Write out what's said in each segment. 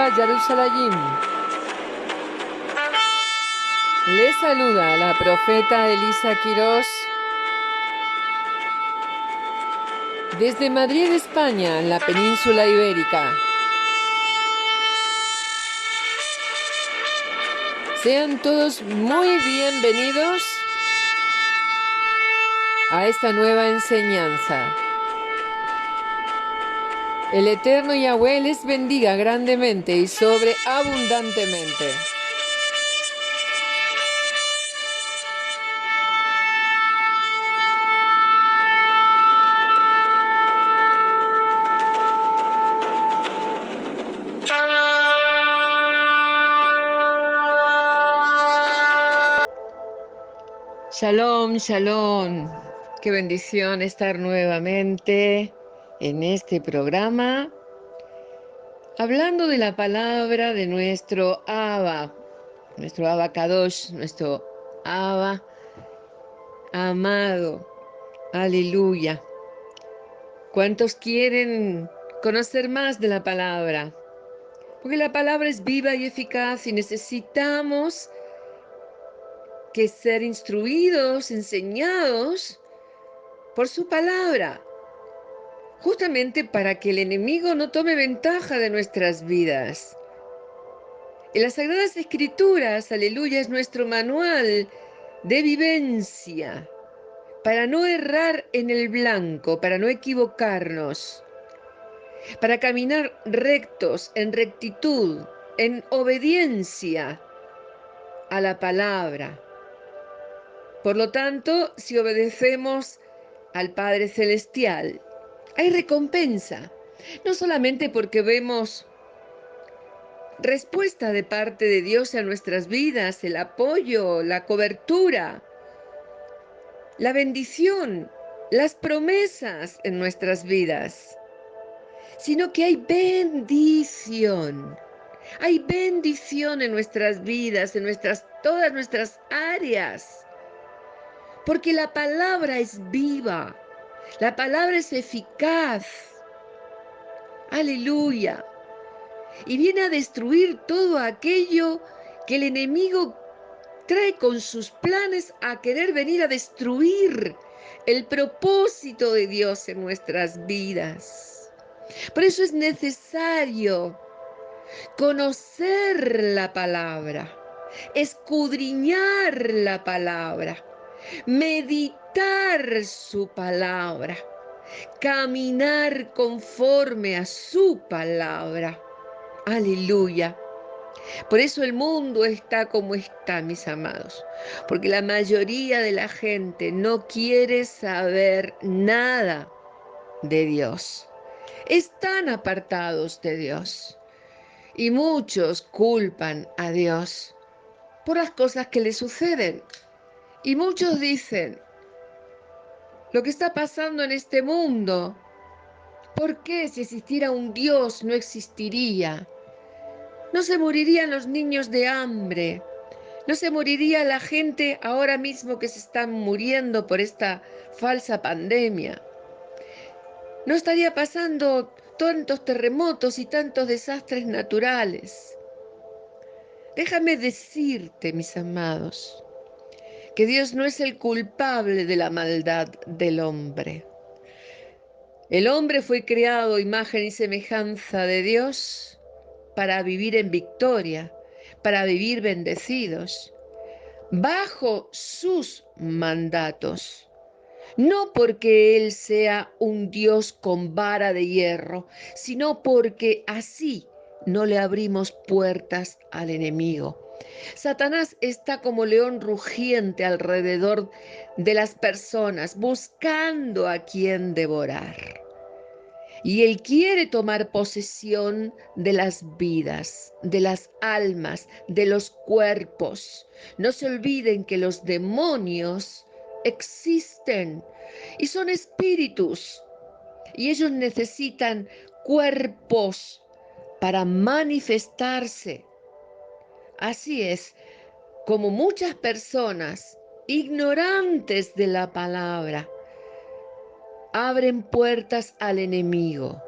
Tova Jerusalem. Les saluda la profeta Elisa Quirós desde Madrid, España, en la península ibérica. Sean todos muy bienvenidos a esta nueva enseñanza. El Eterno Yahweh les bendiga grandemente y sobreabundantemente. Shalom, shalom. Qué bendición estar nuevamente en este programa, hablando de la palabra de nuestro Abba Kadosh, nuestro Abba amado. Aleluya. ¿Cuántos quieren conocer más de la palabra? Porque la palabra es viva y eficaz y necesitamos que ser instruidos, enseñados por su palabra, justamente para que el enemigo no tome ventaja de nuestras vidas. En las Sagradas Escrituras, aleluya, es nuestro manual de vivencia para no errar en el blanco, para no equivocarnos, para caminar rectos, en rectitud, en obediencia a la palabra. Por lo tanto, si obedecemos al Padre Celestial, hay recompensa, no solamente porque vemos respuesta de parte de Dios a nuestras vidas, el apoyo, la cobertura, la bendición, las promesas en nuestras vidas, sino que hay bendición. Hay bendición en nuestras vidas, en todas nuestras áreas, porque la palabra es viva, la palabra es eficaz. Aleluya. Y viene a destruir todo aquello que el enemigo trae con sus planes a querer venir a destruir el propósito de Dios en nuestras vidas. Por eso es necesario conocer la palabra, escudriñar la palabra, meditar su palabra, caminar conforme a su palabra. Aleluya. Por eso el mundo está como está, mis amados, porque la mayoría de la gente no quiere saber nada de Dios. Están apartados de Dios y muchos culpan a Dios por las cosas que le suceden. Y muchos dicen, lo que está pasando en este mundo, ¿por qué si existiera un Dios no existiría? No se morirían los niños de hambre. No se moriría la gente ahora mismo que se están muriendo por esta falsa pandemia. No estaría pasando tantos terremotos y tantos desastres naturales. Déjame decirte, mis amados, que Dios no es el culpable de la maldad del hombre. El hombre fue creado a imagen y semejanza de Dios para vivir en victoria, para vivir bendecidos, bajo sus mandatos. No porque Él sea un Dios con vara de hierro, sino porque así no le abrimos puertas al enemigo. Satanás está como león rugiente alrededor de las personas, buscando a quien devorar. Y Él quiere tomar posesión de las vidas, de las almas, de los cuerpos. No se olviden que los demonios existen y son espíritus. Y ellos necesitan cuerpos para manifestarse. Así es, como muchas personas ignorantes de la palabra abren puertas al enemigo.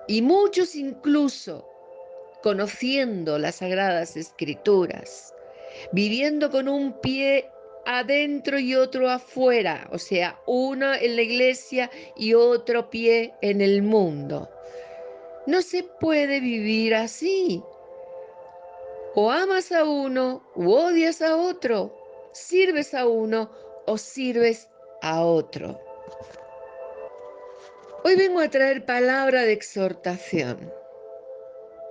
Y muchos incluso conociendo las Sagradas Escrituras, viviendo con un pie adentro y otro afuera, o sea, uno en la iglesia y otro pie en el mundo. No se puede vivir así. O amas a uno u odias a otro, sirves a uno o sirves a otro. Hoy vengo a traer palabra de exhortación,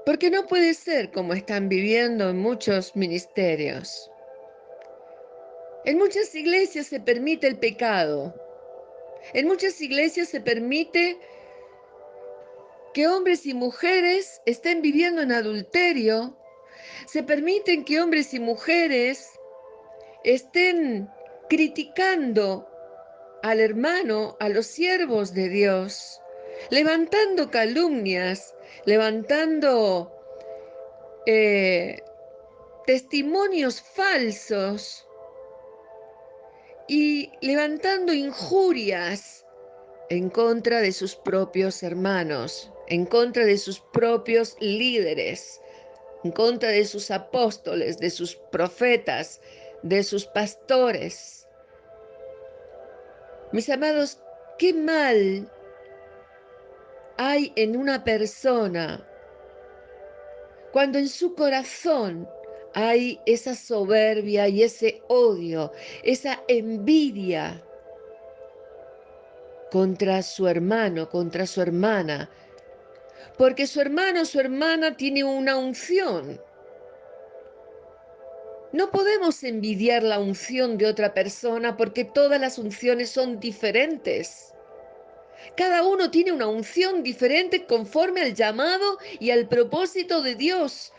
porque no puede ser como están viviendo en muchos ministerios. En muchas iglesias se permite el pecado. En muchas iglesias se permite que hombres y mujeres estén viviendo en adulterio. Se permiten que hombres y mujeres estén criticando al hermano, a los siervos de Dios, levantando calumnias, levantando testimonios falsos y levantando injurias en contra de sus propios hermanos, en contra de sus propios líderes, en contra de sus apóstoles, de sus profetas, de sus pastores. Mis amados, qué mal hay en una persona cuando en su corazón hay esa soberbia y ese odio, esa envidia contra su hermano, contra su hermana, porque su hermano o su hermana tiene una unción. No podemos envidiar la unción de otra persona porque todas las unciones son diferentes. Cada uno tiene una unción diferente conforme al llamado y al propósito de Dios.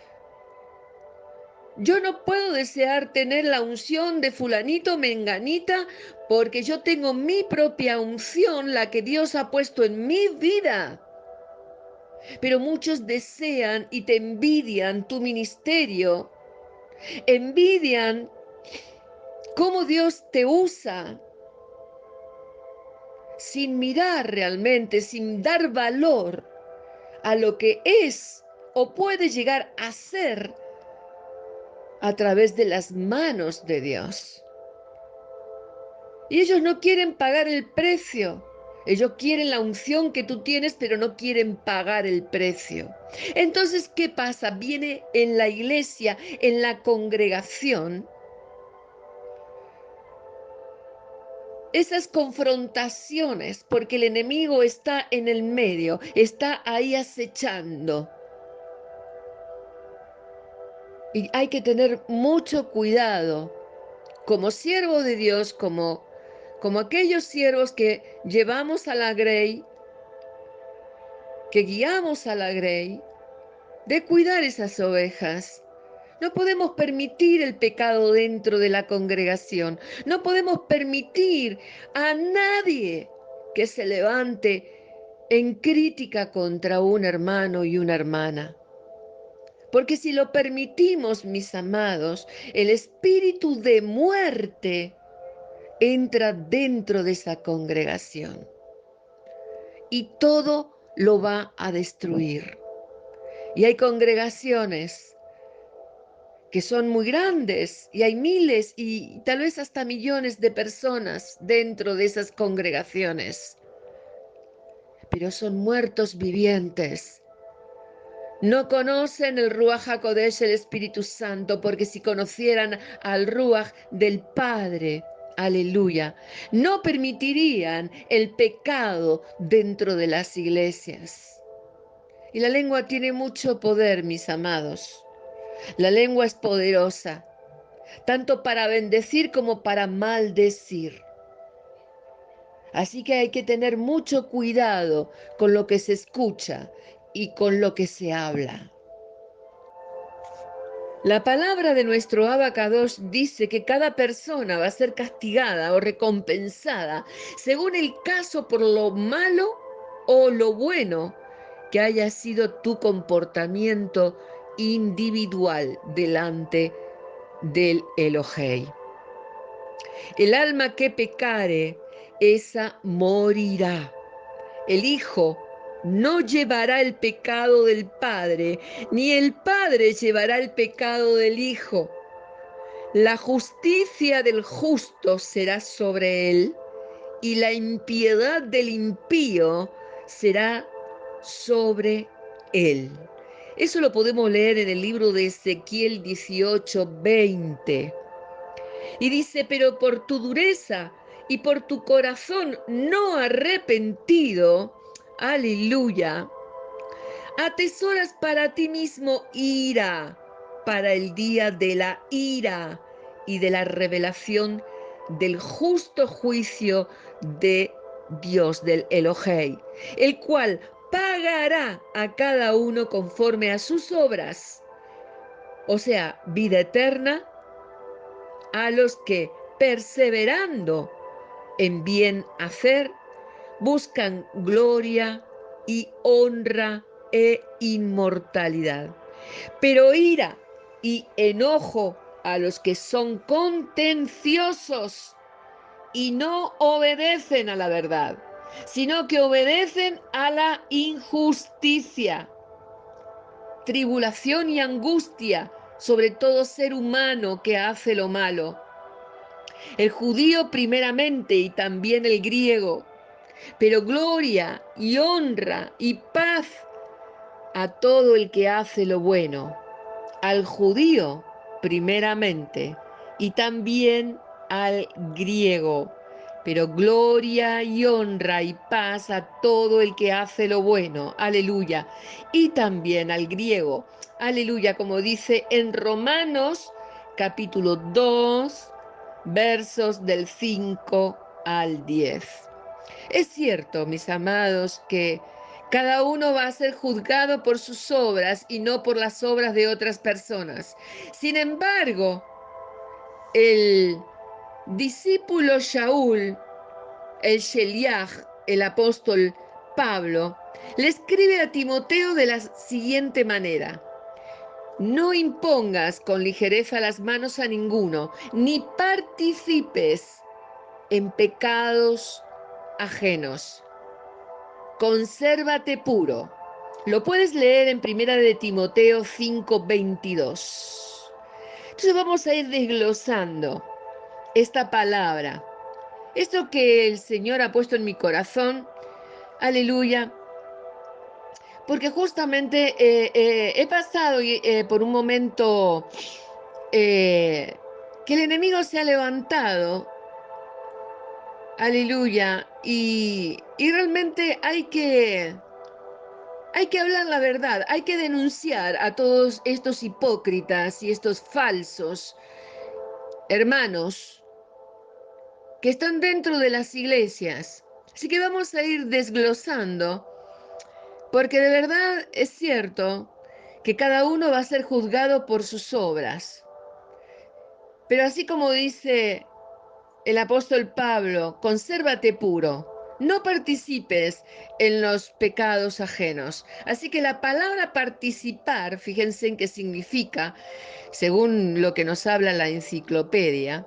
Yo no puedo desear tener la unción de fulanito, menganita, porque yo tengo mi propia unción, la que Dios ha puesto en mi vida. Pero muchos desean y te envidian tu ministerio, envidian cómo Dios te usa, sin mirar realmente, sin dar valor a lo que es o puede llegar a ser a través de las manos de Dios. Y ellos no quieren pagar el precio. Ellos quieren la unción que tú tienes, pero no quieren pagar el precio. Entonces, ¿qué pasa? Viene en la iglesia, en la congregación, esas confrontaciones, porque el enemigo está en el medio, está ahí acechando. Y hay que tener mucho cuidado como siervo de Dios, como aquellos siervos que llevamos a la grey, que guiamos a la grey, de cuidar esas ovejas. No podemos permitir el pecado dentro de la congregación. No podemos permitir a nadie que se levante en crítica contra un hermano y una hermana. Porque si lo permitimos, mis amados, el espíritu de muerte entra dentro de esa congregación y todo lo va a destruir. Y hay congregaciones que son muy grandes y hay miles y tal vez hasta millones de personas dentro de esas congregaciones, pero son muertos vivientes. No conocen el Ruach HaKodesh, el Espíritu Santo, porque si conocieran al Ruach del Padre, aleluya, no permitirían el pecado dentro de las iglesias. Y la lengua tiene mucho poder, mis amados. La lengua es poderosa, tanto para bendecir como para maldecir. Así que hay que tener mucho cuidado con lo que se escucha y con lo que se habla. La palabra de nuestro Abacadosh dice que cada persona va a ser castigada o recompensada según el caso por lo malo o lo bueno que haya sido tu comportamiento individual delante del Elohei. El alma que pecare, esa morirá. El Hijo no llevará el pecado del Padre, ni el Padre llevará el pecado del Hijo. La justicia del justo será sobre él, y la impiedad del impío será sobre él. Eso lo podemos leer en el libro de Ezequiel 18:20. Y dice, pero por tu dureza y por tu corazón no arrepentido, aleluya, atesoras para ti mismo ira, para el día de la ira y de la revelación del justo juicio de Dios, del Elohei, el cual pagará a cada uno conforme a sus obras, o sea, vida eterna a los que, perseverando en bien hacer, buscan gloria y honra e inmortalidad. Pero ira y enojo a los que son contenciosos y no obedecen a la verdad, sino que obedecen a la injusticia. Tribulación y angustia sobre todo ser humano que hace lo malo. El judío primeramente y también el griego, pero gloria y honra y paz a todo el que hace lo bueno, al judío primeramente y también al griego, pero gloria y honra y paz a todo el que hace lo bueno, aleluya, y también al griego, aleluya, como dice en Romanos capítulo 2, versos del 5 al 10. Es cierto, mis amados, que cada uno va a ser juzgado por sus obras y no por las obras de otras personas. Sin embargo, el discípulo Shaul, el Sheliach, el apóstol Pablo, le escribe a Timoteo de la siguiente manera: no impongas con ligereza las manos a ninguno, ni participes en pecados ajenos. Consérvate puro. Lo puedes leer en Primera de Timoteo 5:22. Entonces vamos a ir desglosando esta palabra. Esto que el Señor ha puesto en mi corazón, aleluya, porque justamente he pasado por un momento que el enemigo se ha levantado, aleluya, y realmente hay que hablar la verdad, hay que denunciar a todos estos hipócritas y estos falsos hermanos que están dentro de las iglesias. Así que vamos a ir desglosando, porque de verdad es cierto que cada uno va a ser juzgado por sus obras. Pero así como dice el apóstol Pablo, consérvate puro, no participes en los pecados ajenos. Así que la palabra participar, fíjense en qué significa, según lo que nos habla la enciclopedia,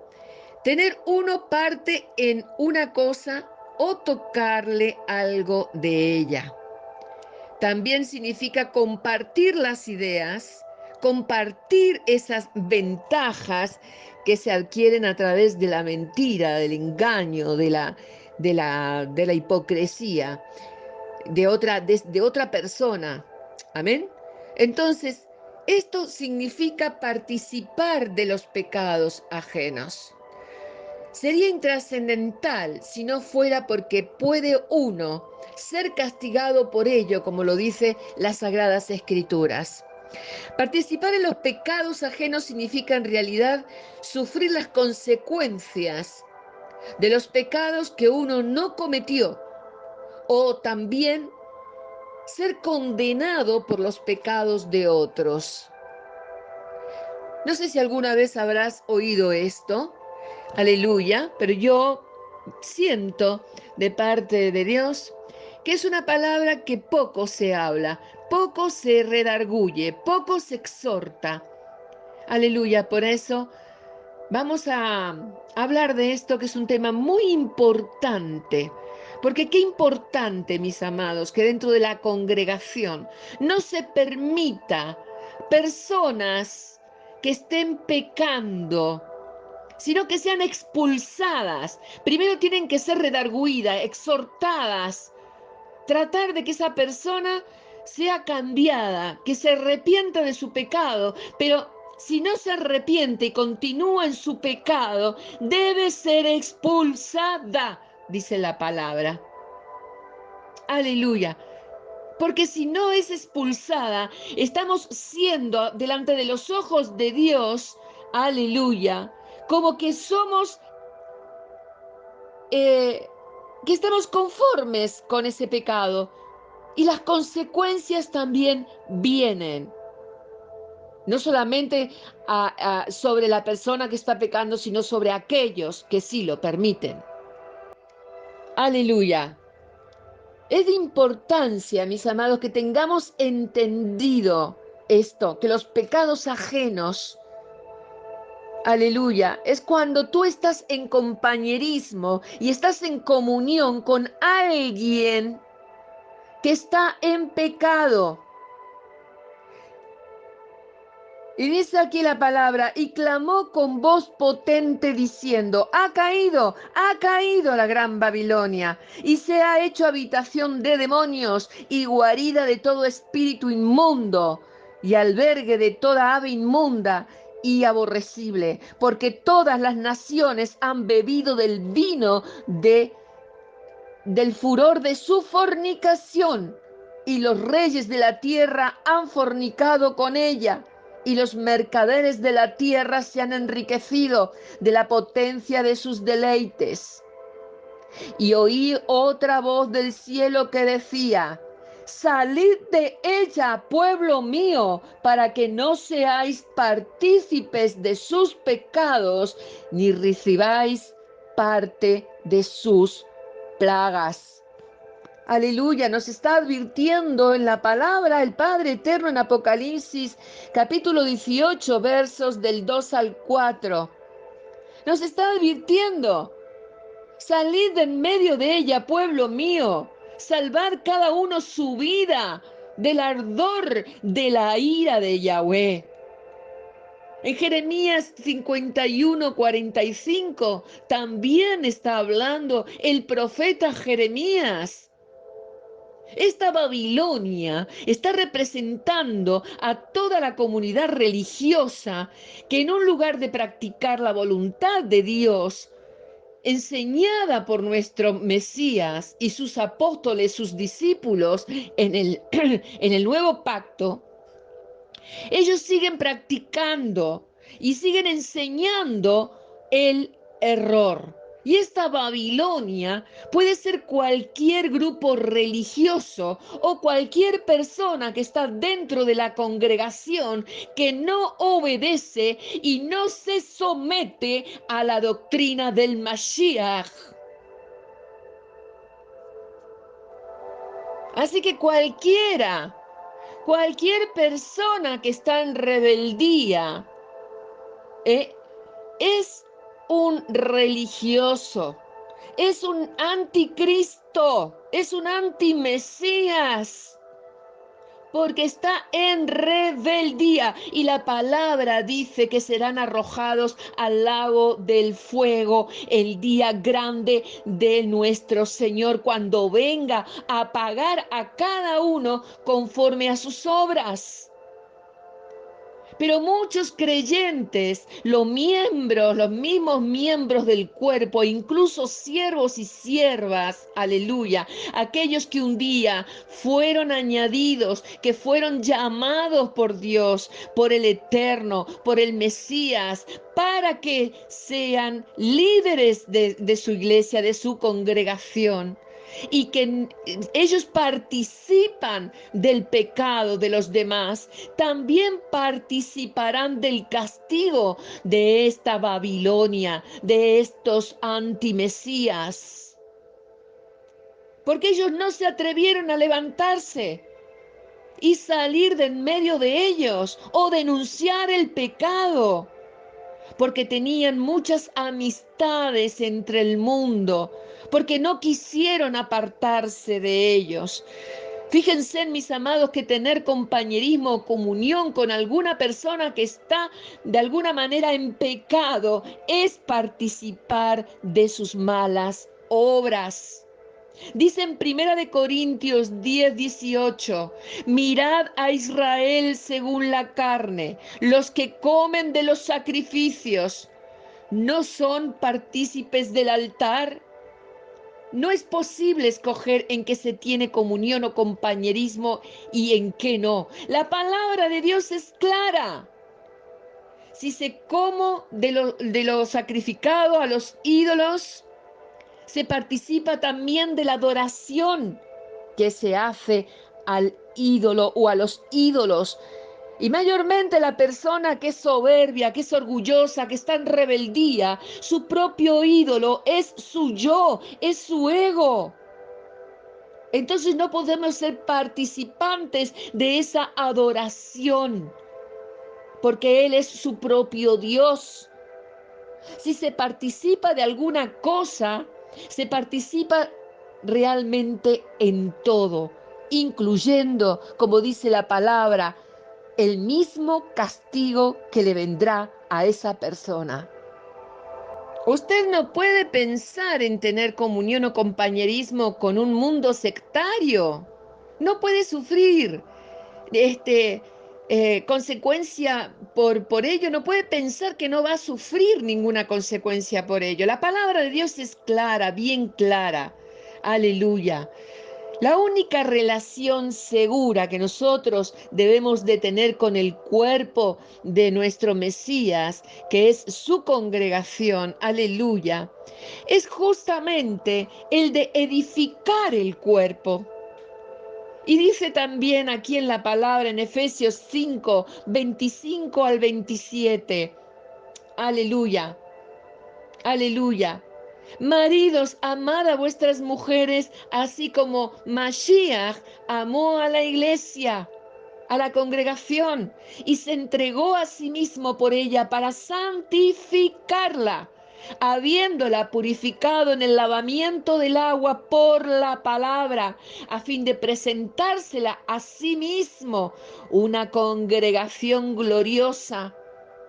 tener uno parte en una cosa o tocarle algo de ella. También significa compartir las ideas, compartir esas ventajas que se adquieren a través de la mentira, del engaño, de la hipocresía de otra persona. Amén. Entonces, esto significa participar de los pecados ajenos. Sería intrascendental si no fuera porque puede uno ser castigado por ello, como lo dice las Sagradas Escrituras. Participar en los pecados ajenos significa en realidad sufrir las consecuencias de los pecados que uno no cometió, o también ser condenado por los pecados de otros. No sé si alguna vez habrás oído esto, aleluya, pero yo siento de parte de Dios que es una palabra que poco se habla, poco se redarguye, poco se exhorta. Aleluya, por eso vamos a hablar de esto que es un tema muy importante, Porque qué importante, mis amados, que dentro de la congregación no se permita personas que estén pecando, sino que sean expulsadas. Primero tienen que ser redarguidas, exhortadas, tratar de que esa persona sea cambiada, que se arrepienta de su pecado, pero si no se arrepiente y continúa en su pecado, debe ser expulsada, dice la palabra. Aleluya. Porque si no es expulsada, estamos siendo delante de los ojos de Dios, aleluya, como que somos, que estamos conformes con ese pecado. Y las consecuencias también vienen. No solamente sobre la persona que está pecando, sino sobre aquellos que sí lo permiten. Aleluya. Es de importancia, mis amados, que tengamos entendido esto, que los pecados ajenos, aleluya, es cuando tú estás en compañerismo y estás en comunión con alguien que está en pecado. Y dice aquí la palabra, y clamó con voz potente diciendo, ha caído la gran Babilonia, y se ha hecho habitación de demonios y guarida de todo espíritu inmundo, y albergue de toda ave inmunda y aborrecible, porque todas las naciones han bebido del vino del furor de su fornicación, y los reyes de la tierra han fornicado con ella, y los mercaderes de la tierra se han enriquecido de la potencia de sus deleites. Y oí otra voz del cielo que decía, salid de ella, pueblo mío, para que no seáis partícipes de sus pecados, ni recibáis parte de sus plagas. Aleluya, nos está advirtiendo en la palabra el Padre Eterno en Apocalipsis capítulo 18 versos del 2 al 4. Nos está advirtiendo, salid de en medio de ella, pueblo mío, salvad cada uno su vida del ardor de la ira de Yahweh. En Jeremías 51:45 también está hablando el profeta Jeremías. Esta Babilonia está representando a toda la comunidad religiosa que en un lugar de practicar la voluntad de Dios, enseñada por nuestro Mesías y sus apóstoles, sus discípulos en el nuevo pacto, ellos siguen practicando y siguen enseñando el error. Y esta Babilonia puede ser cualquier grupo religioso o cualquier persona que está dentro de la congregación que no obedece y no se somete a la doctrina del Mashiach. Así que cualquier persona que está en rebeldía, es un religioso, es un anticristo, es un antimesías, porque está en rebeldía y la palabra dice que serán arrojados al lago del fuego el día grande de nuestro Señor, cuando venga a pagar a cada uno conforme a sus obras. Pero muchos creyentes, los mismos miembros del cuerpo, incluso siervos y siervas, aleluya, aquellos que un día fueron añadidos, que fueron llamados por Dios, por el Eterno, por el Mesías, para que sean líderes de su iglesia, de su congregación. Y que ellos participan del pecado de los demás, también participarán del castigo de esta Babilonia, de estos antimesías. Porque ellos no se atrevieron a levantarse y salir de en medio de ellos o denunciar el pecado. porque tenían muchas amistades entre el mundo, porque no quisieron apartarse de ellos. Fíjense, mis amados, que tener compañerismo o comunión con alguna persona que está de alguna manera en pecado es participar de sus malas obras. Dice en 1 Corintios 10:18, mirad a Israel según la carne, los que comen de los sacrificios, ¿no son partícipes del altar? No es posible escoger en qué se tiene comunión o compañerismo y en qué no. La palabra de Dios es clara. Si se como de lo sacrificado a los ídolos, se participa también de la adoración que se hace al ídolo o a los ídolos. Y mayormente la persona que es soberbia, que es orgullosa, que está en rebeldía, su propio ídolo es su yo, es su ego. Entonces no podemos ser participantes de esa adoración, porque Él es su propio Dios. Si se participa de alguna cosa, se participa realmente en todo, incluyendo, como dice la palabra, el mismo castigo que le vendrá a esa persona. Usted no puede pensar en tener comunión o compañerismo con un mundo sectario. No puede sufrir consecuencia por ello. No puede pensar que no va a sufrir ninguna consecuencia por ello. La palabra de Dios es clara, bien clara. Aleluya. La única relación segura que nosotros debemos de tener con el cuerpo de nuestro Mesías, que es su congregación, aleluya, es justamente el de edificar el cuerpo. Y dice también aquí en la palabra en Efesios 5, 25 al 27, aleluya, aleluya. Maridos, amad a vuestras mujeres, así como Mashiach amó a la iglesia, a la congregación, y se entregó a sí mismo por ella para santificarla, habiéndola purificado en el lavamiento del agua por la palabra, a fin de presentársela a sí mismo, una congregación gloriosa,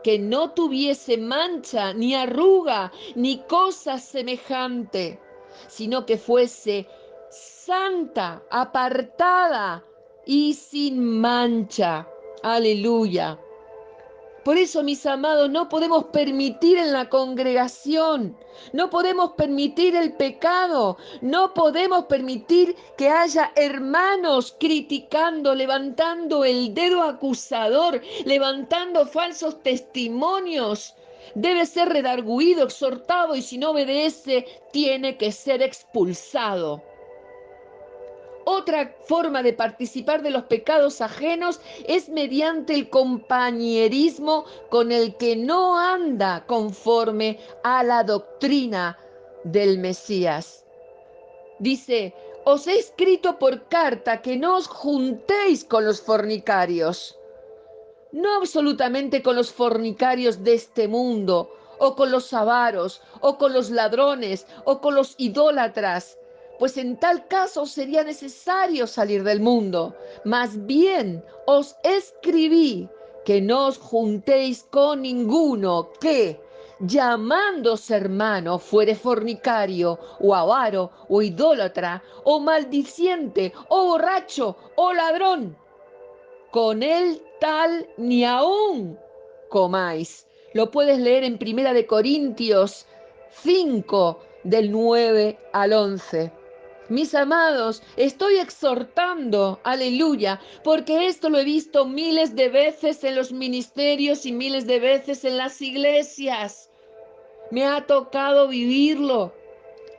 que no tuviese mancha, ni arruga, ni cosa semejante, sino que fuese santa, apartada y sin mancha. Aleluya. Por eso, mis amados, no podemos permitir en la congregación, no podemos permitir el pecado, no podemos permitir que haya hermanos criticando, levantando el dedo acusador, levantando falsos testimonios. Debe ser redarguido, exhortado, y si no obedece, tiene que ser expulsado. Otra forma de participar de los pecados ajenos es mediante el compañerismo con el que no anda conforme a la doctrina del Mesías. Dice, os he escrito por carta que no os juntéis con los fornicarios, no absolutamente con los fornicarios de este mundo, o con los avaros, o con los ladrones, o con los idólatras, pues en tal caso sería necesario salir del mundo. Más bien os escribí que no os juntéis con ninguno que, llamándose hermano, fuere fornicario, o avaro, o idólatra, o maldiciente, o borracho, o ladrón. Con él tal ni aún comáis. Lo puedes leer en 1 Corintios 5, del 9 al 11. Mis amados, estoy exhortando, aleluya, porque esto lo he visto miles de veces en los ministerios y miles de veces en las iglesias. Me ha tocado vivirlo,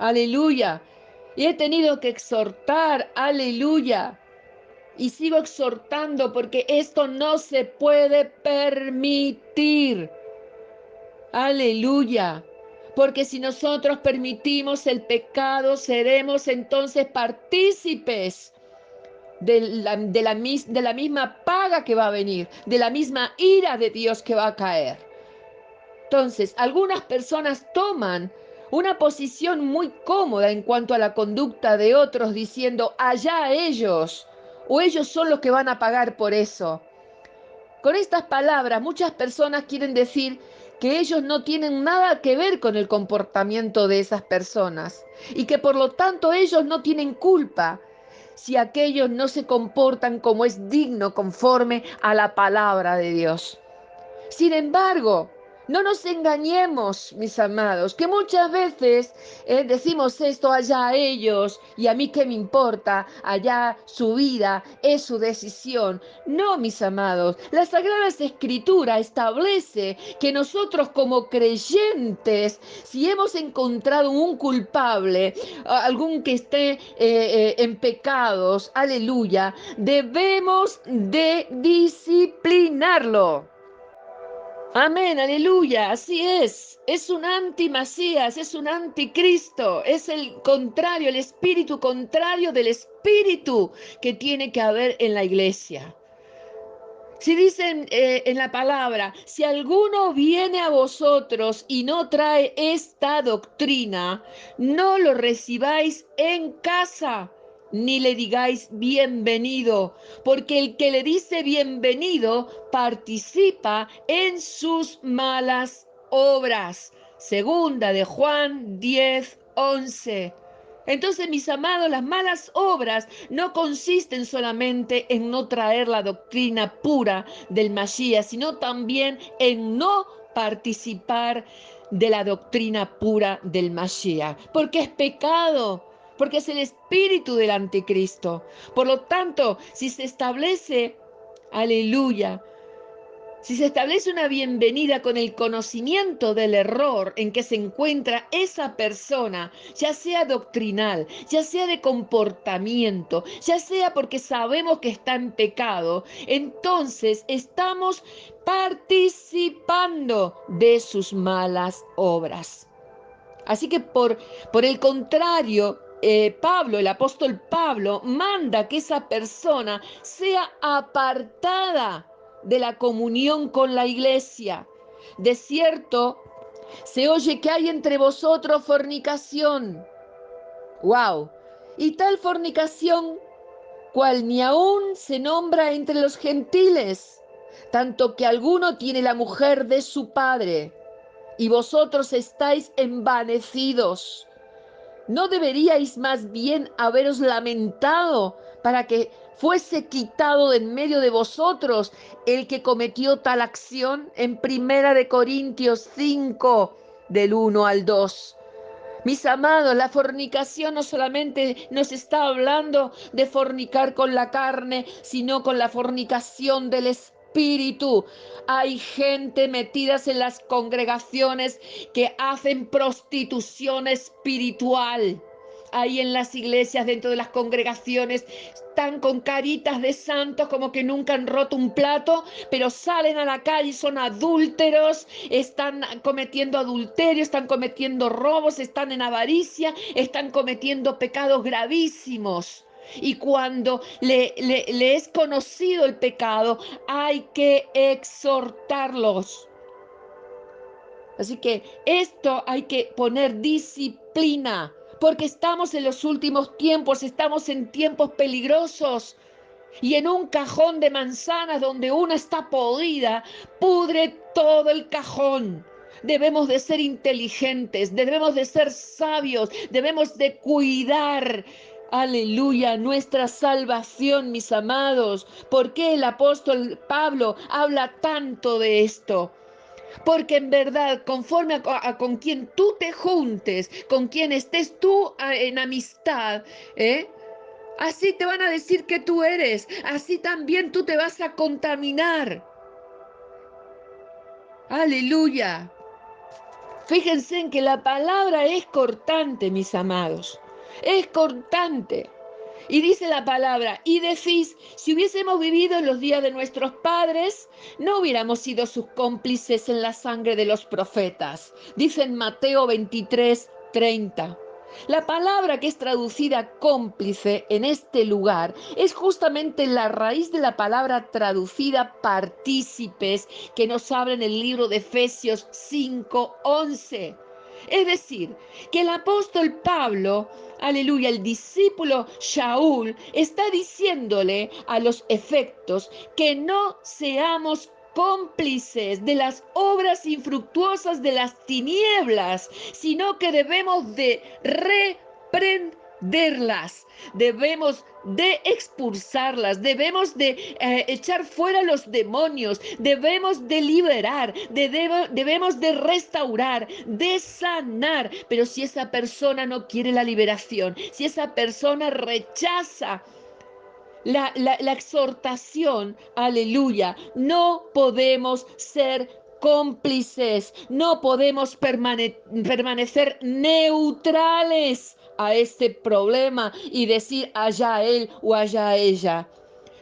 aleluya. Y he tenido que exhortar, aleluya. Y sigo exhortando porque esto no se puede permitir. Aleluya. Porque si nosotros permitimos el pecado, seremos entonces partícipes de la misma paga que va a venir, de la misma ira de Dios que va a caer. Entonces, algunas personas toman una posición muy cómoda en cuanto a la conducta de otros, diciendo, allá ellos, o ellos son los que van a pagar por eso. Con estas palabras, muchas personas quieren decir que ellos no tienen nada que ver con el comportamiento de esas personas y que por lo tanto ellos no tienen culpa si aquellos no se comportan como es digno conforme a la palabra de Dios. Sin embargo, no nos engañemos, mis amados, que muchas veces decimos esto allá a ellos y a mí qué me importa, allá su vida es su decisión. No, mis amados, la Sagrada Escritura establece que nosotros como creyentes, si hemos encontrado un culpable, algún que esté en pecados, aleluya, debemos de disciplinarlo. Amén, aleluya, así es. Es un anti-Masías, es un anticristo, es el contrario, el espíritu contrario del espíritu que tiene que haber en la iglesia. Si dicen en la palabra, si alguno viene a vosotros y no trae esta doctrina, no lo recibáis en casa, ni le digáis bienvenido, porque el que le dice bienvenido participa en sus malas obras. Segunda de Juan 10:11. Entonces, mis amados, las malas obras no consisten solamente en no traer la doctrina pura del Mashiach, sino también en no participar de la doctrina pura del Mashiach, porque es pecado, porque es el espíritu del anticristo. Por lo tanto, si se establece, aleluya, si se establece una bienvenida con el conocimiento del error en que se encuentra esa persona, ya sea doctrinal, ya sea de comportamiento, ya sea porque sabemos que está en pecado, entonces estamos participando de sus malas obras. Así que por el contrario, Pablo, el apóstol Pablo, manda que esa persona sea apartada de la comunión con la iglesia. De cierto, se oye que hay entre vosotros fornicación. ¡Wow! Y tal fornicación, cual ni aún se nombra entre los gentiles, tanto que alguno tiene la mujer de su padre, y vosotros estáis envanecidos. ¿No deberíais más bien haberos lamentado para que fuese quitado de en medio de vosotros el que cometió tal acción? En Primera de Corintios 5, del 1 al 2. Mis amados, la fornicación no solamente nos está hablando de fornicar con la carne, sino con la fornicación del espíritu. Hay gente metidas en las congregaciones que hacen prostitución espiritual. Ahí en las iglesias, dentro de las congregaciones, están con caritas de santos como que nunca han roto un plato, pero salen a la calle y son adúlteros, están cometiendo adulterio, están cometiendo robos, están en avaricia, están cometiendo pecados gravísimos. Y cuando le es conocido el pecado, hay que exhortarlos. Así que esto hay que poner disciplina, porque estamos en los últimos tiempos, estamos en tiempos peligrosos. Y en un cajón de manzanas donde una está podrida, pudre todo el cajón. Debemos de ser inteligentes, debemos de ser sabios, debemos de cuidar, aleluya, nuestra salvación, mis amados. ¿Por qué el apóstol Pablo habla tanto de esto? Porque en verdad, conforme a con quien tú te juntes, con quien estés tú en amistad, así te van a decir que tú eres, así también tú te vas a contaminar. Aleluya. Fíjense en que la palabra es cortante, mis amados. Es cortante. Y dice la palabra, y decís, si hubiésemos vivido en los días de nuestros padres, no hubiéramos sido sus cómplices en la sangre de los profetas. Dice en Mateo 23:30. La palabra que es traducida cómplice en este lugar es justamente la raíz de la palabra traducida partícipes que nos habla en el libro de Efesios 5:11. Es decir, que el apóstol Pablo, aleluya, el discípulo Shaul, está diciéndole a los efectos que no seamos cómplices de las obras infructuosas de las tinieblas, sino que debemos de reprenderlas, debemos de expulsarlas, debemos de echar fuera los demonios, debemos de liberar, debemos de restaurar, de sanar. Pero si esa persona no quiere la liberación, si esa persona rechaza la exhortación, aleluya, no podemos ser cómplices, no podemos permanecer neutrales a este problema y decir allá él o allá ella.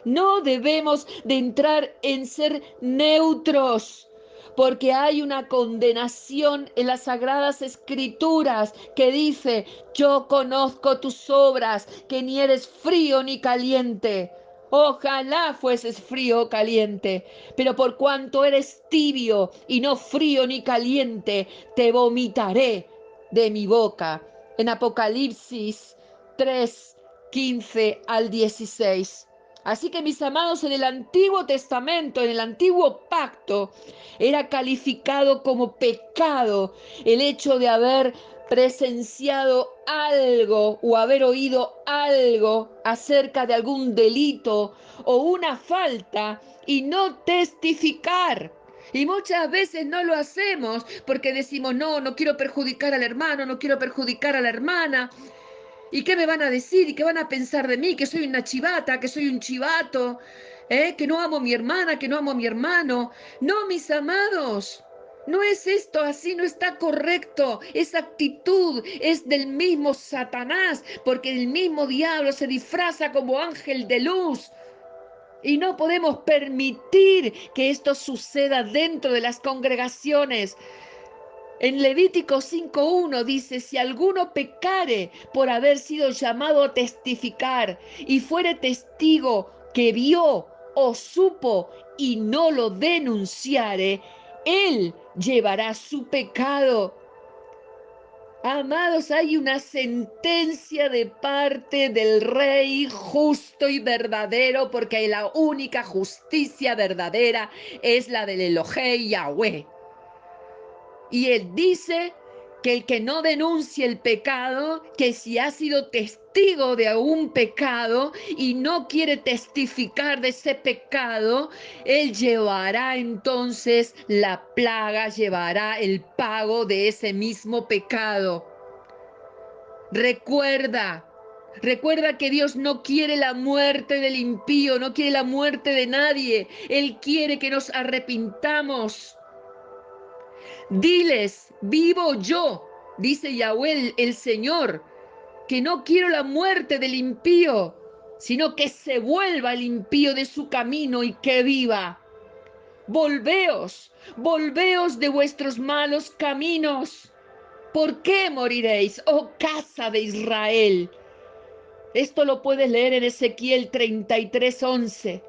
No debemos de entrar en ser neutros, porque hay una condenación en las Sagradas Escrituras que dice: yo conozco tus obras, que ni eres frío ni caliente. Ojalá fueses frío o caliente, pero por cuanto eres tibio y no frío ni caliente, te vomitaré de mi boca. En Apocalipsis 3:15 al 16. Así que, mis amados, en el Antiguo Testamento, en el Antiguo Pacto, era calificado como pecado el hecho de haber presenciado algo o haber oído algo acerca de algún delito o una falta y no testificar. Y muchas veces no lo hacemos porque decimos: no, no quiero perjudicar al hermano, no quiero perjudicar a la hermana. ¿Y qué me van a decir? ¿Y qué van a pensar de mí? Que soy una chivata, que soy un chivato, que no amo a mi hermana, que no amo a mi hermano. No, mis amados, no es esto así, no está correcto. Esa actitud es del mismo Satanás, porque el mismo diablo se disfraza como ángel de luz. Y no podemos permitir que esto suceda dentro de las congregaciones. En Levítico 5:1 dice: si alguno pecare por haber sido llamado a testificar y fuere testigo que vio o supo y no lo denunciare, él llevará su pecado. Amados, hay una sentencia de parte del Rey justo y verdadero, porque la única justicia verdadera es la del Elohei Yahweh. Y él dice que el que no denuncie el pecado, que si ha sido testigo de un pecado y no quiere testificar de ese pecado, él llevará entonces la plaga, llevará el pago de ese mismo pecado. Recuerda que Dios no quiere la muerte del impío, no quiere la muerte de nadie. Él quiere que nos arrepintamos. Diles: vivo yo, dice Yahweh el Señor, que no quiero la muerte del impío, sino que se vuelva el impío de su camino y que viva. Volveos de vuestros malos caminos. ¿Por qué moriréis, oh casa de Israel? Esto lo puedes leer en Ezequiel 33:11.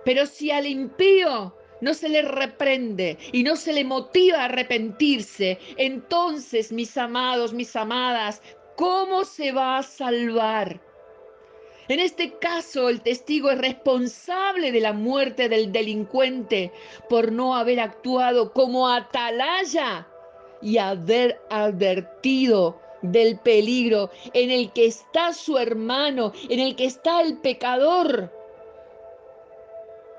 Pero si al impío no se le reprende y no se le motiva a arrepentirse, entonces, mis amados, mis amadas, ¿cómo se va a salvar? En este caso, el testigo es responsable de la muerte del delincuente por no haber actuado como atalaya y haber advertido del peligro en el que está su hermano, en el que está el pecador.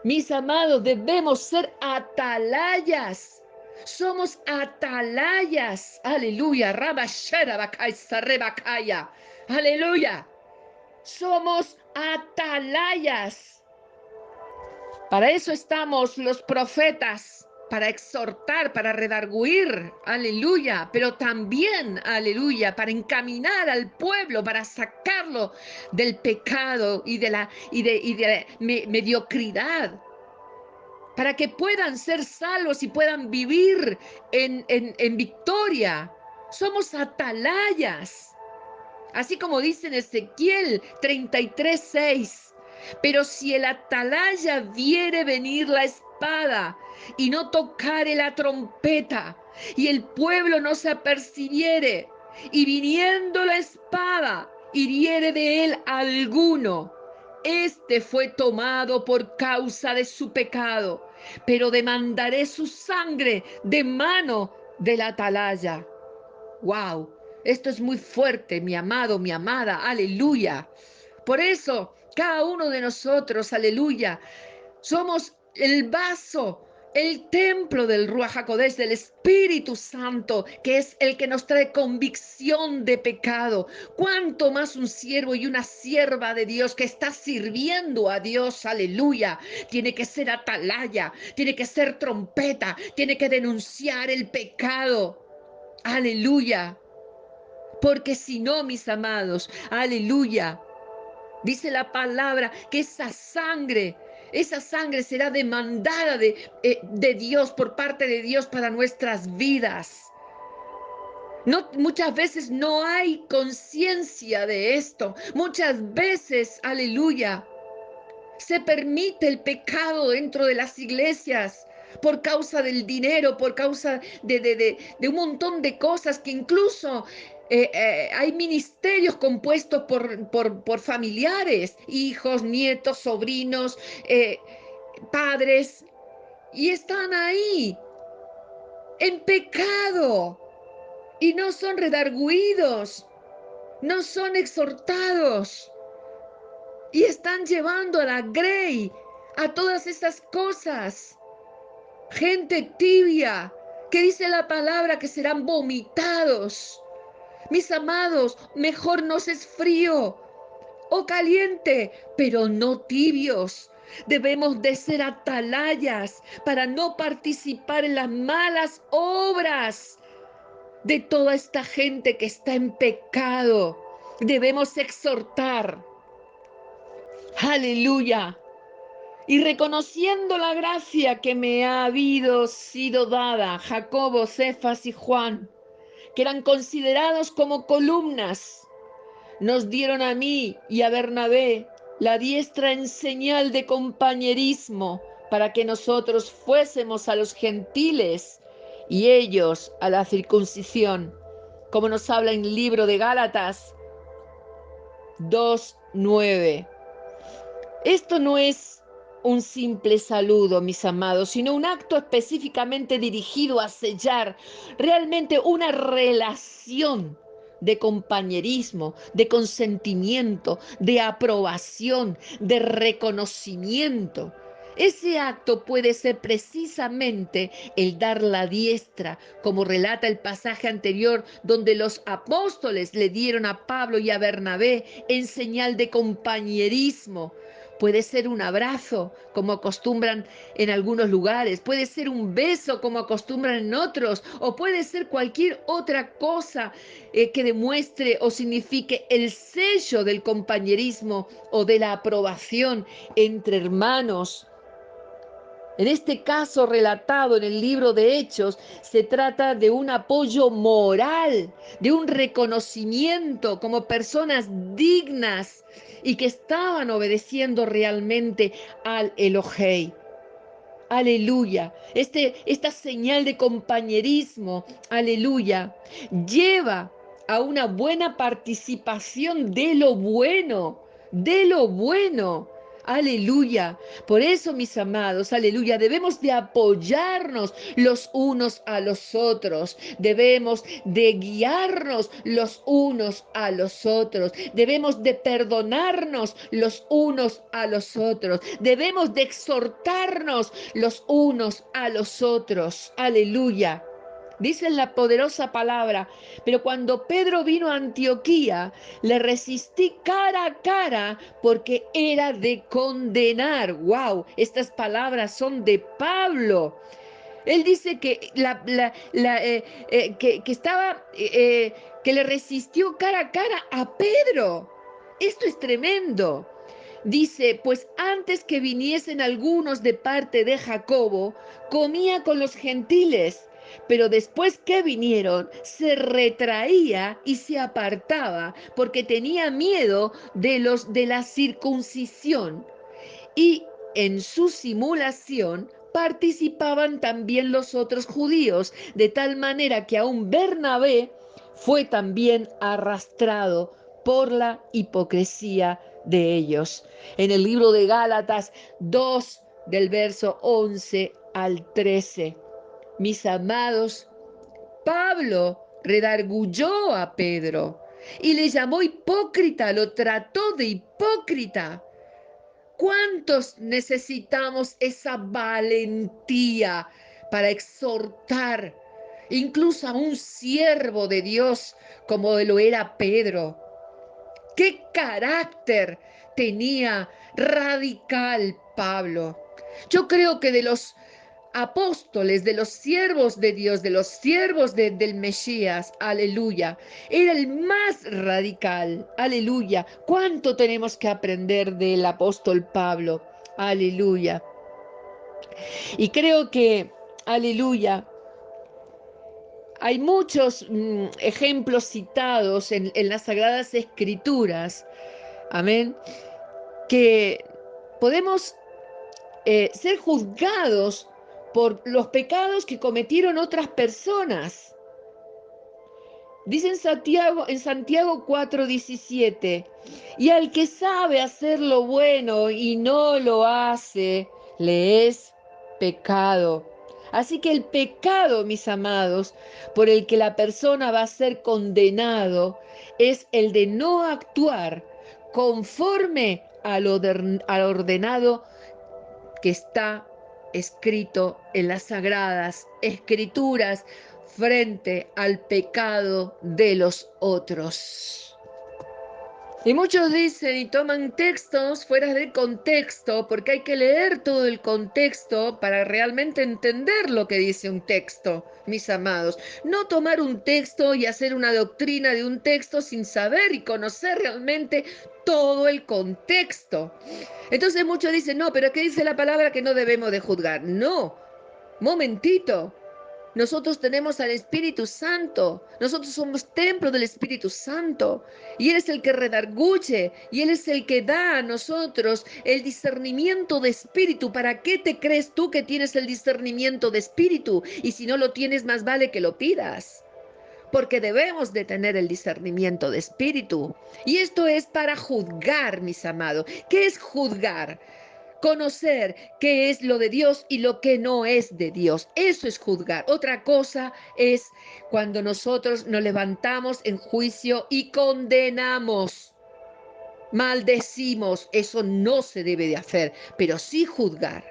Mis amados, debemos ser atalayas. Somos atalayas. Aleluya. Aleluya. Somos atalayas. Para eso estamos los profetas, para exhortar, para redarguir, aleluya, pero también, aleluya, para encaminar al pueblo, para sacarlo del pecado y de la mediocridad, para que puedan ser salvos y puedan vivir en victoria. Somos atalayas. Así como dice en Ezequiel 33:6. Pero si el atalaya viere venir la espada y no tocare la trompeta, y el pueblo no se apercibiere, y viniendo la espada hiriere de él alguno, este fue tomado por causa de su pecado, pero demandaré su sangre de mano del atalaya. ¡Wow! Esto es muy fuerte, mi amado, mi amada, aleluya. Por eso, cada uno de nosotros, aleluya, somos el vaso, el templo del Ruach HaKodesh, del Espíritu Santo, que es el que nos trae convicción de pecado. Cuánto más un siervo y una sierva de Dios que está sirviendo a Dios, aleluya, tiene que ser atalaya, tiene que ser trompeta, tiene que denunciar el pecado, aleluya. Porque si no, mis amados, aleluya, dice la palabra que esa sangre será demandada de Dios, por parte de Dios para nuestras vidas. No, muchas veces no hay conciencia de esto. Muchas veces, aleluya, se permite el pecado dentro de las iglesias por causa del dinero, por causa de un montón de cosas que incluso hay ministerios compuestos por familiares, hijos, nietos, sobrinos, padres, y están ahí en pecado y no son redarguidos, no son exhortados. Y están llevando a la grey a todas esas cosas. Gente tibia, que dice la palabra que serán vomitados. Mis amados, mejor nos es frío o caliente, pero no tibios. Debemos de ser atalayas para no participar en las malas obras de toda esta gente que está en pecado. Debemos exhortar. Aleluya. Y reconociendo la gracia que me ha habido sido dada, Jacobo, Cefas y Juan, que eran considerados como columnas, nos dieron a mí y a Bernabé la diestra en señal de compañerismo para que nosotros fuésemos a los gentiles y ellos a la circuncisión, como nos habla en el libro de Gálatas 2:9. Esto no es un simple saludo, mis amados, sino un acto específicamente dirigido a sellar realmente una relación de compañerismo, de consentimiento, de aprobación, de reconocimiento. Ese acto puede ser precisamente el dar la diestra, como relata el pasaje anterior, donde los apóstoles le dieron a Pablo y a Bernabé en señal de compañerismo. Puede ser un abrazo, como acostumbran en algunos lugares, puede ser un beso, como acostumbran en otros, o puede ser cualquier otra cosa que demuestre o signifique el sello del compañerismo o de la aprobación entre hermanos. En este caso relatado en el libro de Hechos, se trata de un apoyo moral, de un reconocimiento como personas dignas y que estaban obedeciendo realmente al Elohei. Aleluya. Esta señal de compañerismo, aleluya, lleva a una buena participación de lo bueno, de lo bueno. Aleluya. Por eso, mis amados, aleluya, debemos de apoyarnos los unos a los otros. Debemos de guiarnos los unos a los otros. Debemos de perdonarnos los unos a los otros. Debemos de exhortarnos los unos a los otros. Aleluya. Dice la poderosa palabra, pero cuando Pedro vino a Antioquía, le resistí cara a cara porque era de condenar. ¡Wow! Estas palabras son de Pablo. Él dice que, que le resistió cara a cara a Pedro. Esto es tremendo. Dice, pues antes que viniesen algunos de parte de Jacobo, comía con los gentiles, pero después que vinieron, se retraía y se apartaba porque tenía miedo de la circuncisión. Y en su simulación participaban también los otros judíos, de tal manera que aún Bernabé fue también arrastrado por la hipocresía de ellos. En el libro de Gálatas 2, del verso 11 al 13. Mis amados, Pablo redarguyó a Pedro y le llamó hipócrita, lo trató de hipócrita. ¿Cuántos necesitamos esa valentía para exhortar incluso a un siervo de Dios como lo era Pedro? ¿Qué carácter tenía radical Pablo? Yo creo que de los apóstoles, de los siervos de Dios, de los siervos del Mesías, aleluya, era el más radical, aleluya. ¿Cuánto tenemos que aprender del apóstol Pablo? Aleluya. Y creo que, aleluya, hay muchos ejemplos citados en las Sagradas Escrituras, amén, que podemos ser juzgados por los pecados que cometieron otras personas. Dice en Santiago 4:17, y al que sabe hacer lo bueno y no lo hace, le es pecado. Así que el pecado, mis amados, por el que la persona va a ser condenado, es el de no actuar conforme al ordenado que está escrito en las sagradas escrituras frente al pecado de los otros. Y muchos dicen y toman textos fuera del contexto porque hay que leer todo el contexto para realmente entender lo que dice un texto, mis amados. No tomar un texto y hacer una doctrina de un texto sin saber y conocer realmente todo el contexto. Entonces muchos dicen, no, pero ¿qué dice la palabra que no debemos de juzgar? No, momentito. Nosotros tenemos al Espíritu Santo. Nosotros somos templo del Espíritu Santo. Y Él es el que redarguye. Y Él es el que da a nosotros el discernimiento de espíritu. ¿Para qué te crees tú que tienes el discernimiento de espíritu? Y si no lo tienes, más vale que lo pidas. Porque debemos de tener el discernimiento de espíritu. Y esto es para juzgar, mis amados. ¿Qué es juzgar? Conocer qué es lo de Dios y lo que no es de Dios. Eso es juzgar. Otra cosa es cuando nosotros nos levantamos en juicio y condenamos, maldecimos. Eso no se debe de hacer, pero sí juzgar,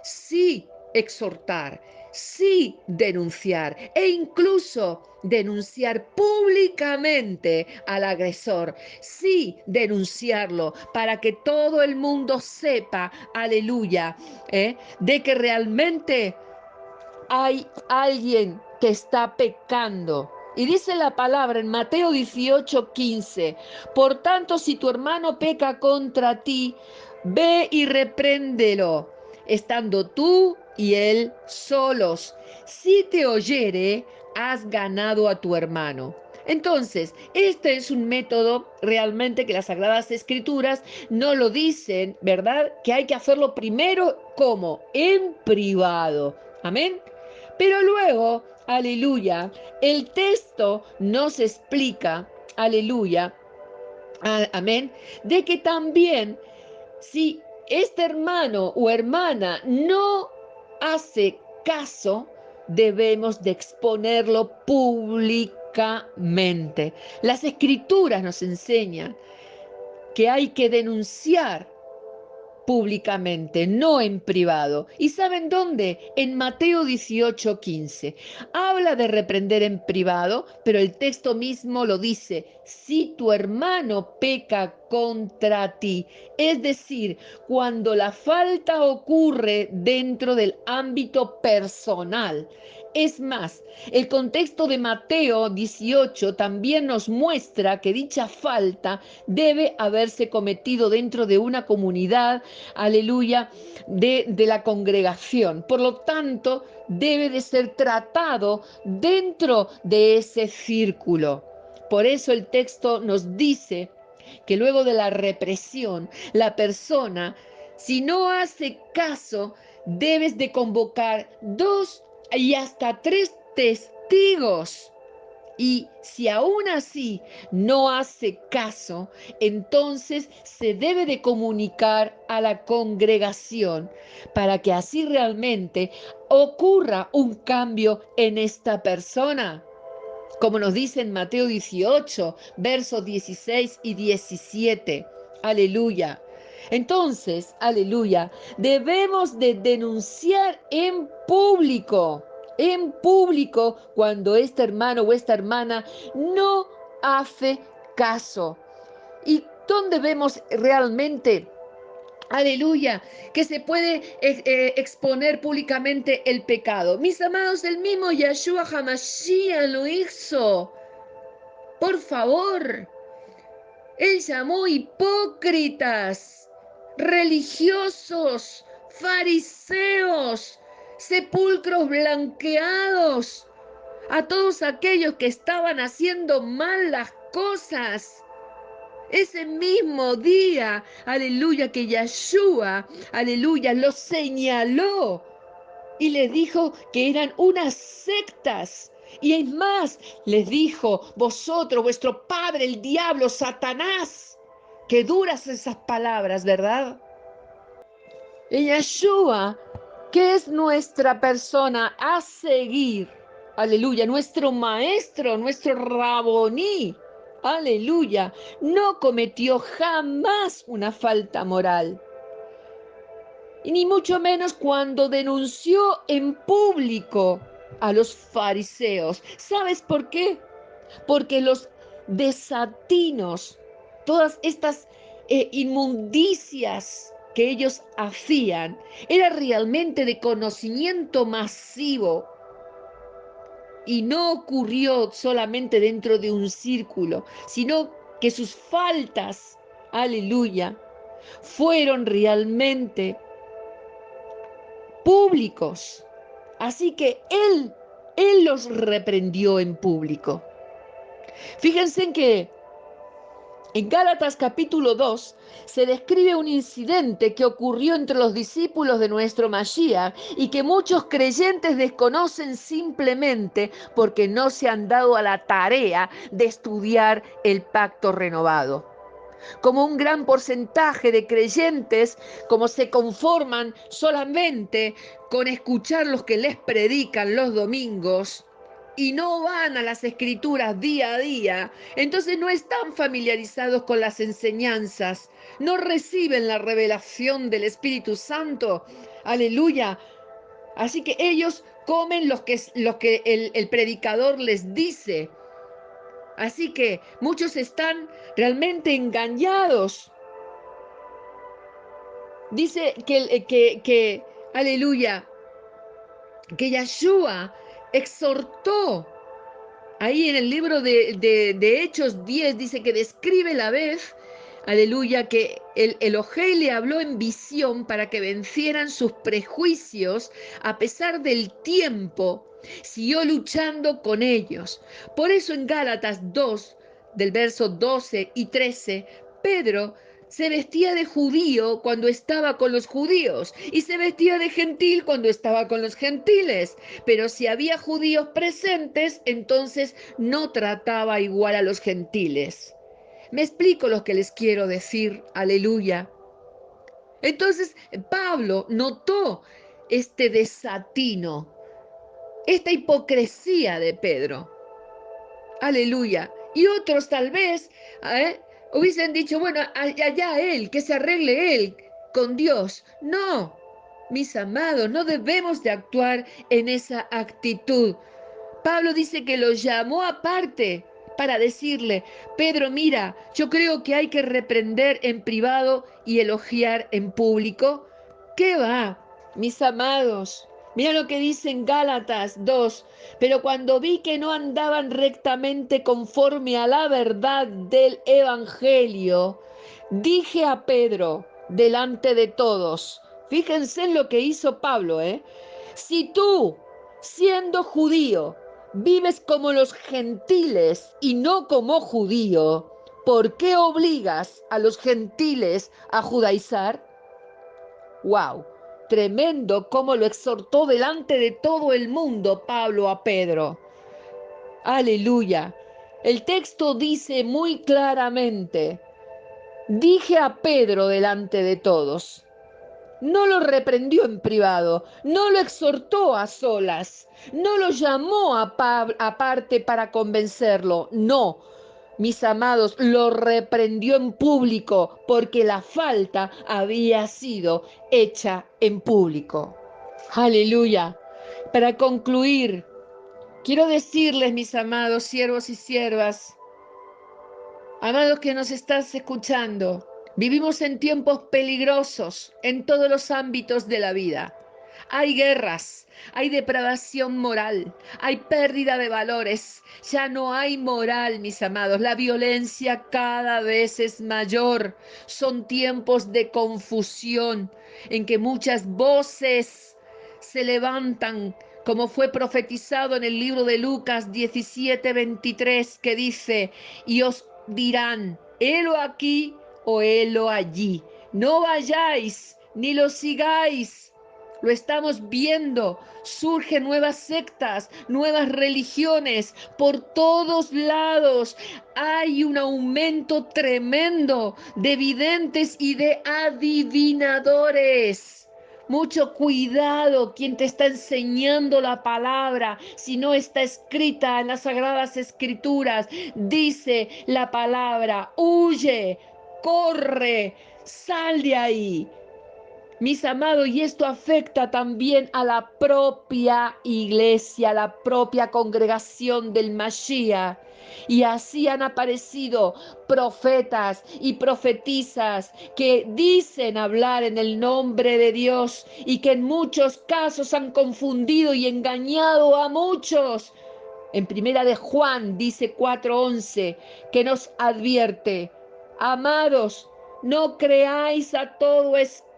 sí exhortar, sí denunciar e incluso denunciar públicamente al agresor, sí denunciarlo para que todo el mundo sepa, aleluya, de que realmente hay alguien que está pecando. Y dice la palabra en Mateo 18:15, por tanto, si tu hermano peca contra ti, ve y repréndelo, estando tú y él solos. Si te oyere, has ganado a tu hermano. Entonces, este es un método realmente que las Sagradas Escrituras no lo dicen, ¿verdad? Que hay que hacerlo primero, ¿cómo? En privado. Amén. Pero luego, aleluya, el texto nos explica, aleluya, amén, de que también si este hermano o hermana no hace caso, debemos de exponerlo públicamente. Las escrituras nos enseñan que hay que denunciar públicamente, no en privado. ¿Y saben dónde? En Mateo 18:15. Habla de reprender en privado, pero el texto mismo lo dice, si tu hermano peca contra ti. Es decir, cuando la falta ocurre dentro del ámbito personal. Es más, el contexto de Mateo 18 también nos muestra que dicha falta debe haberse cometido dentro de una comunidad, aleluya, de la congregación. Por lo tanto, debe de ser tratado dentro de ese círculo. Por eso el texto nos dice que luego de la represión, la persona, si no hace caso, debes de convocar 2 y hasta 3 testigos. Y si aún así no hace caso, entonces se debe de comunicar a la congregación para que así realmente ocurra un cambio en esta persona. Como nos dice en Mateo 18, versos 16 y 17. Aleluya. Entonces, aleluya, debemos de denunciar en público, cuando este hermano o esta hermana no hace caso. ¿Y dónde vemos realmente? Aleluya, que se puede exponer públicamente el pecado. Mis amados, el mismo Yahshua HaMashiach lo hizo. Por favor, él llamó hipócritas, religiosos, fariseos, sepulcros blanqueados a todos aquellos que estaban haciendo mal las cosas. Ese mismo día, aleluya, que Yahshua, aleluya, los señaló y les dijo que eran unas sectas. Y es más, les dijo, vosotros, vuestro padre, el diablo, Satanás. Qué duras esas palabras, ¿verdad? Y Yahshua, que es nuestra persona a seguir, aleluya, nuestro maestro, nuestro raboní, aleluya, no cometió jamás una falta moral. Y ni mucho menos cuando denunció en público a los fariseos. ¿Sabes por qué? Porque los desatinos, todas estas inmundicias que ellos hacían, era realmente de conocimiento masivo y no ocurrió solamente dentro de un círculo, sino que sus faltas, aleluya, fueron realmente públicos. Así que él los reprendió en público. Fíjense en que en Gálatas capítulo 2 se describe un incidente que ocurrió entre los discípulos de nuestro Mashiach y que muchos creyentes desconocen simplemente porque no se han dado a la tarea de estudiar el pacto renovado. Como un gran porcentaje de creyentes, como se conforman solamente con escuchar los que les predican los domingos y no van a las escrituras día a día, entonces no están familiarizados con las enseñanzas, no reciben la revelación del Espíritu Santo. Aleluya. Así que ellos comen lo que el predicador les dice. Así que muchos están realmente engañados. Dice aleluya, que Yahshua exhortó, ahí en el libro de Hechos 10, dice que describe la vez, aleluya, que el Elohei le habló en visión para que vencieran sus prejuicios a pesar del tiempo. Siguió luchando con ellos. Por eso en Gálatas 2, del verso 12 y 13, Pedro se vestía de judío cuando estaba con los judíos y se vestía de gentil cuando estaba con los gentiles. Pero si había judíos presentes, entonces no trataba igual a los gentiles. Me explico lo que les quiero decir, aleluya. Entonces Pablo notó este desatino, esta hipocresía de Pedro, aleluya. Y otros tal vez hubiesen dicho, bueno, allá él, que se arregle él con Dios. No, mis amados, no debemos de actuar en esa actitud. Pablo dice que lo llamó aparte para decirle, Pedro, mira, yo creo que hay que reprender en privado y elogiar en público. ¿Qué va, mis amados? Mira lo que dice en Gálatas 2. Pero cuando vi que no andaban rectamente conforme a la verdad del Evangelio, dije a Pedro delante de todos, fíjense en lo que hizo Pablo, si tú, siendo judío, vives como los gentiles y no como judío, ¿por qué obligas a los gentiles a judaizar? ¡Wow! Tremendo cómo lo exhortó delante de todo el mundo Pablo a Pedro. Aleluya. El texto dice muy claramente, dije a Pedro delante de todos. No lo reprendió en privado, no lo exhortó a solas, no lo llamó aparte para convencerlo, no. Mis amados, lo reprendió en público porque la falta había sido hecha en público. Aleluya. Para concluir, quiero decirles, mis amados siervos y siervas, amados que nos estás escuchando, vivimos en tiempos peligrosos en todos los ámbitos de la vida. Hay guerras, hay depravación moral, hay pérdida de valores, ya no hay moral, mis amados. La violencia cada vez es mayor. Son tiempos de confusión en que muchas voces se levantan, como fue profetizado en el libro de Lucas 17:23, que dice, y os dirán, helo aquí o helo allí. No vayáis ni lo sigáis. Lo estamos viendo. Surgen nuevas sectas, nuevas religiones por todos lados. Hay un aumento tremendo de videntes y de adivinadores. Mucho cuidado quien te está enseñando la palabra, si no está escrita en las Sagradas Escrituras. Dice la palabra, huye, corre, sal de ahí. Mis amados, y esto afecta también a la propia iglesia, a la propia congregación del Mashiach. Y así han aparecido profetas y profetisas que dicen hablar en el nombre de Dios y que en muchos casos han confundido y engañado a muchos. En primera de Juan dice 4:11 que nos advierte, amados, no creáis a todo espíritu,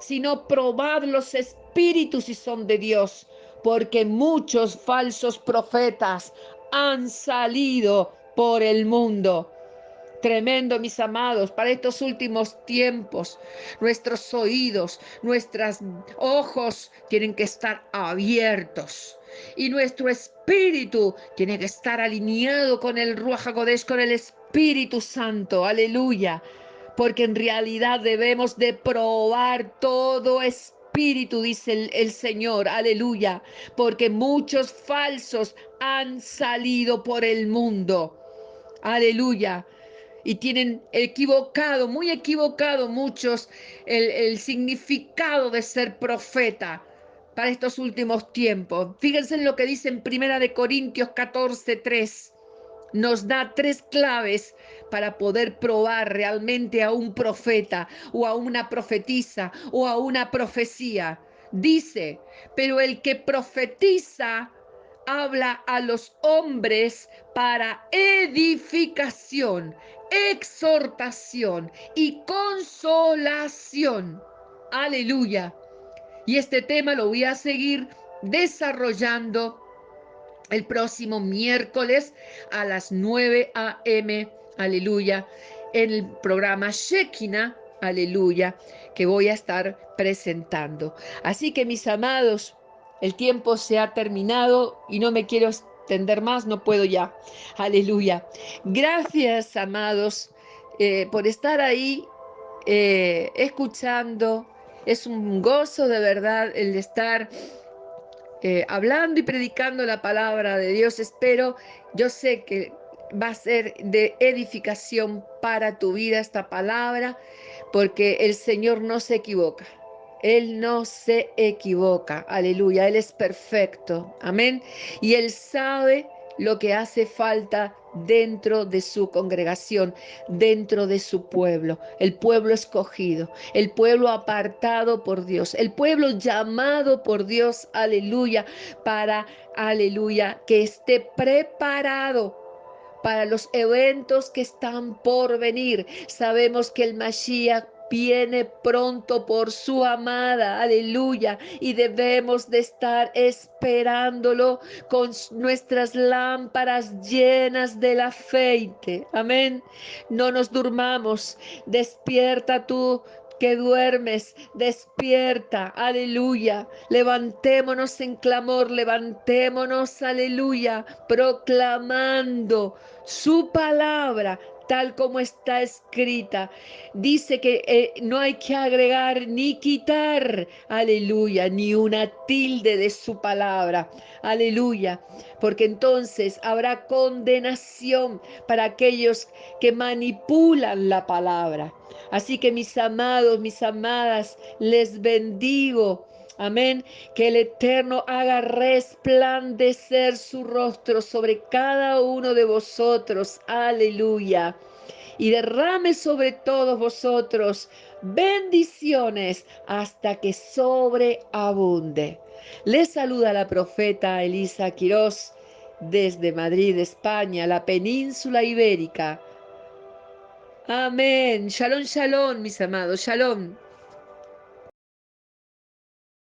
sino probad los espíritus si son de Dios, porque muchos falsos profetas han salido por el mundo. Tremendo, mis amados, para estos últimos tiempos. Nuestros oídos, nuestros ojos tienen que estar abiertos. Y nuestro espíritu tiene que estar alineado con el Ruach HaKodesh, con el Espíritu Santo. Aleluya. Porque en realidad debemos de probar todo espíritu, dice el Señor. Aleluya. Porque muchos falsos han salido por el mundo. Aleluya. Y tienen equivocado, muy equivocado muchos el significado de ser profeta para estos últimos tiempos. Fíjense en lo que dice en 1 Corintios 14:3. Nos da 3 claves para poder probar realmente a un profeta o a una profetisa o a una profecía. Dice, pero el que profetiza habla a los hombres para edificación, exhortación y consolación. Aleluya. Y este tema lo voy a seguir desarrollando el próximo miércoles a las 9 a.m. Aleluya. En el programa Shekinah, aleluya, que voy a estar presentando. Así que, mis amados, el tiempo se ha terminado y no me quiero extender más, no puedo ya. Aleluya. Gracias, amados, por estar ahí escuchando. Es un gozo de verdad el de estar hablando y predicando la palabra de Dios. Espero, yo sé que va a ser de edificación para tu vida esta palabra, porque el Señor no se equivoca. Él no se equivoca, aleluya, Él es perfecto, amén. Y Él sabe lo que hace falta dentro de su congregación, dentro de su pueblo, el pueblo escogido, el pueblo apartado por Dios, el pueblo llamado por Dios, aleluya, para, aleluya, que esté preparado para los eventos que están por venir. Sabemos que el Mashiach viene pronto por su amada, aleluya, y debemos de estar esperándolo con nuestras lámparas llenas del aceite. Amén. No nos durmamos. Despierta tú que duermes, despierta, aleluya. Levantémonos en clamor, levantémonos, aleluya, proclamando su palabra tal como está escrita. Dice que no hay que agregar ni quitar, aleluya, ni una tilde de su palabra, aleluya, porque entonces habrá condenación para aquellos que manipulan la palabra. Así que mis amados, mis amadas, les bendigo. Amén. Que el Eterno haga resplandecer su rostro sobre cada uno de vosotros. Aleluya. Y derrame sobre todos vosotros bendiciones hasta que sobreabunde. Les saluda la profeta Elisa Quirós desde Madrid, España, la península ibérica. Amén. Shalom, shalom, mis amados. Shalom.